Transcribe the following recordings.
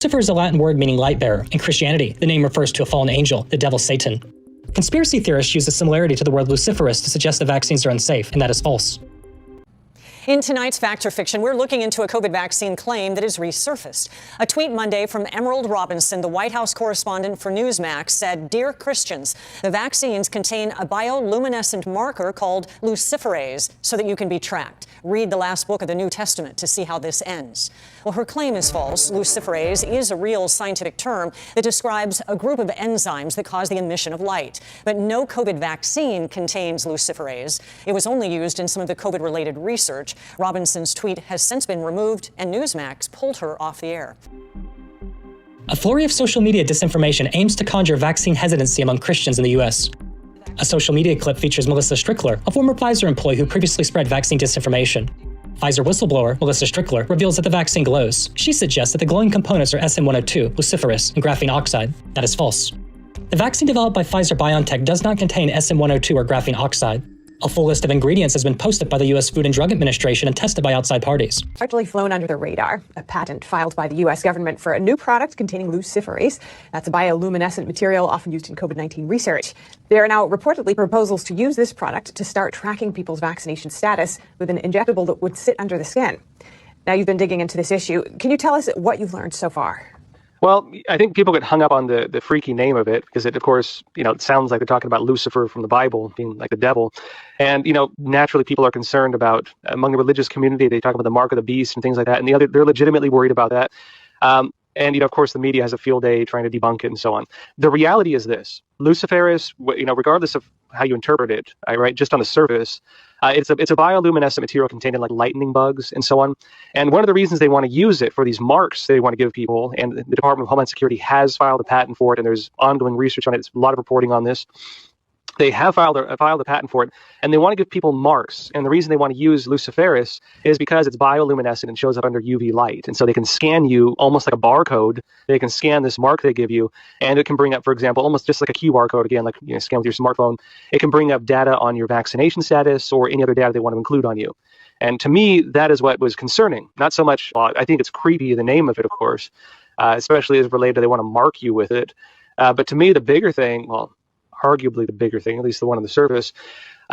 Lucifer is a Latin word meaning light bearer. In Christianity, the name refers to a fallen angel, the devil Satan. Conspiracy theorists use a similarity to the word Luciferase to suggest the vaccines are unsafe, and that is false. In tonight's Fact or Fiction, we're looking into a COVID vaccine claim that has resurfaced. A tweet Monday from Emerald Robinson, the White House correspondent for Newsmax, said, "Dear Christians, the vaccines contain a bioluminescent marker called Luciferase so that you can be tracked. Read the last book of the New Testament to see how this ends." Well, her claim is false. Luciferase is a real scientific term that describes a group of enzymes that cause the emission of light. But no COVID vaccine contains luciferase. It was only used in some of the COVID-related research. Robinson's tweet has since been removed, and Newsmax pulled her off the air. A flurry of social media disinformation aims to conjure vaccine hesitancy among Christians in the U.S. A social media clip features Melissa Strickler, a former Pfizer employee who previously spread vaccine disinformation. Pfizer whistleblower Melissa Strickler reveals that the vaccine glows. She suggests that the glowing components are SM102, luciferase, and graphene oxide. That is false. The vaccine developed by Pfizer-BioNTech does not contain SM102 or graphene oxide. A full list of ingredients has been posted by the U.S. Food and Drug Administration and tested by outside parties. Largely flown under the radar, a patent filed by the U.S. government for a new product containing luciferase. That's a bioluminescent material often used in COVID-19 research. There are now reportedly proposals to use this product to start tracking people's vaccination status with an injectable that would sit under the skin. Now, you've been digging into this issue. Can you tell us what you've learned so far? Well, I think people get hung up on the freaky name of it because it, of course, it sounds like they're talking about Lucifer from the Bible being like the devil. And, naturally people are concerned about, among the religious community, they talk about the mark of the beast and things like that. And they're legitimately worried about that. And, of course, the media has a field day trying to debunk it and so on. The reality is this. Luciferase, regardless of how you interpret it, right, just on the surface, it's a bioluminescent material contained in like lightning bugs and so on. And one of the reasons they want to use it for these marks they want to give people, and the Department of Homeland Security has filed a patent for it, and there's ongoing research on it. There's a lot of reporting on this. They have filed a patent for it, and they want to give people marks. And the reason they want to use luciferase is because it's bioluminescent and shows up under UV light. And so they can scan you almost like a barcode. They can scan this mark they give you, and it can bring up, for example, almost just like a QR code, again, like scan with your smartphone. It can bring up data on your vaccination status or any other data they want to include on you. And to me, that is what was concerning. Not so much, I think it's creepy, the name of it, of course, especially as related to they want to mark you with it. But to me, the bigger thing, arguably the bigger thing, at least the one on the surface,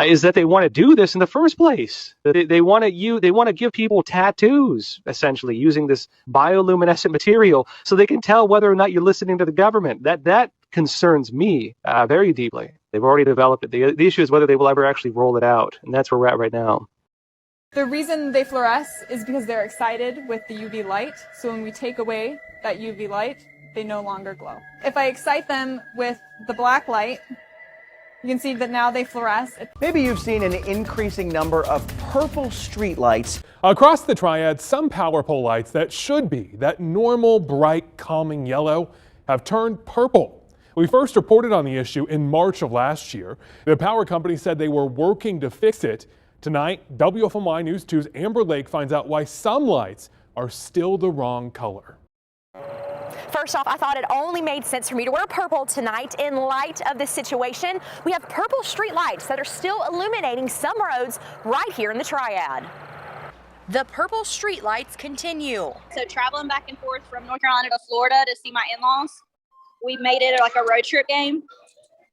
is that they want to do this in the first place. They want to give people tattoos, essentially, using this bioluminescent material so they can tell whether or not you're listening to the government. That concerns me very deeply. They've already developed it. The issue is whether they will ever actually roll it out, and that's where we're at right now. The reason they fluoresce is because they're excited with the UV light. So when we take away that UV light, they no longer glow. If I excite them with the black light, you can see that now they fluoresce. Maybe you've seen an increasing number of purple streetlights. Across the triad, some power pole lights that should be that normal, bright, calming yellow have turned purple. We first reported on the issue in March of last year. The power company said they were working to fix it. Tonight, WFMY News 2's Amber Lake finds out why some lights are still the wrong color. First off, I thought it only made sense for me to wear purple tonight in light of this situation. We have purple streetlights that are still illuminating some roads right here in the Triad. The purple streetlights continue. So traveling back and forth from North Carolina to Florida to see my in-laws, we made it like a road trip game,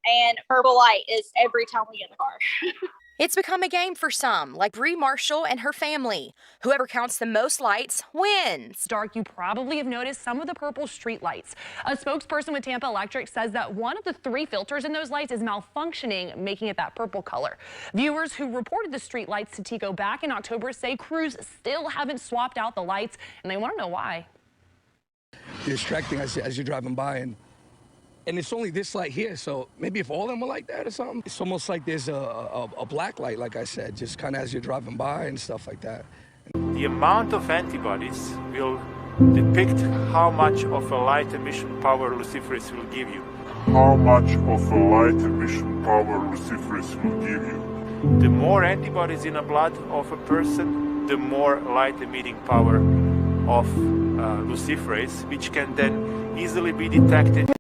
and purple light is every time we get in the car. It's become a game for some, like Bree Marshall and her family. Whoever counts the most lights wins. Dark, you probably have noticed some of the purple street lights. A spokesperson with Tampa Electric says that one of the 3 filters in those lights is malfunctioning, making it that purple color. Viewers who reported the street lights to TECO back in October say crews still haven't swapped out the lights, and they want to know why. Distracting as you're driving by, and it's only this light here, so maybe if all of them were like that or something. It's almost like there's a black light, like I said, just kind of as you're driving by and stuff like that. The amount of antibodies will depict how much of a light emission power luciferase will give you. How much of a light emission power luciferase will give you. The more antibodies in the blood of a person, the more light emitting power of luciferase, which can then easily be detected